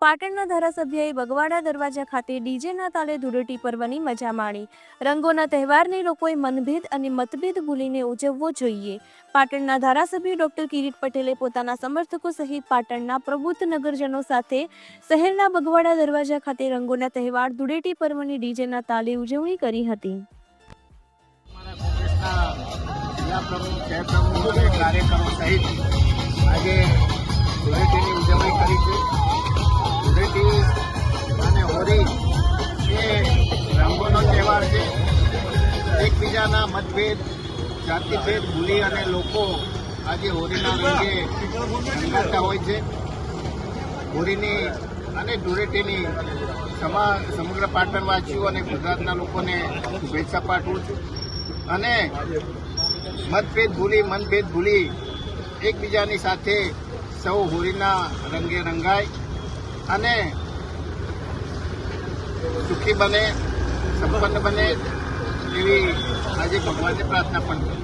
પાટણના ધારાસભ્યએ બગવાડા દરવાજા ખાતે ડીજેના તાલે ધૂળેટી પર્વની મજા માણી. રંગોના તહેવારને લોકોએ મનભેદ અને મતભેદ ભૂલીને ઉજવવો જોઈએ. પાટણના ધારાસભ્ય ડોક્ટર કિરીટ પટેલે પોતાના સમર્થકો સહિત પાટણના પ્રબુદ્ધ નગરજનો સાથે શહેરના બગવાડા દરવાજા ખાતે રંગોના તહેવાર ધૂળેટી પર્વની ડીજેના તાલે ઉજવણી કરી હતી. કાર્યક્રમો સહિત આજે ધૂળેટીની ઉજવણી કરી છે. ધૂળેટી અને હોળી એ રંગોનો તહેવાર છે. એકબીજાના મતભેદ જાતિભેદ ભૂલી અને લોકો આજે હોળીના રંગે રંગાતા હોય છે. હોળીની અને ધૂળેટીની સમગ્ર પાટણવાસીઓ અને ગુજરાતના લોકોને શુભેચ્છા પાઠવું છું. અને મતભેદ ભૂલી મનભેદ ભૂલી એકબીજાની સાથે સૌ હોળીના રંગે રંગાય અને સુખી બને, સંપન્ન બને એવી આજે ભગવાનને પ્રાર્થના પણ કરું.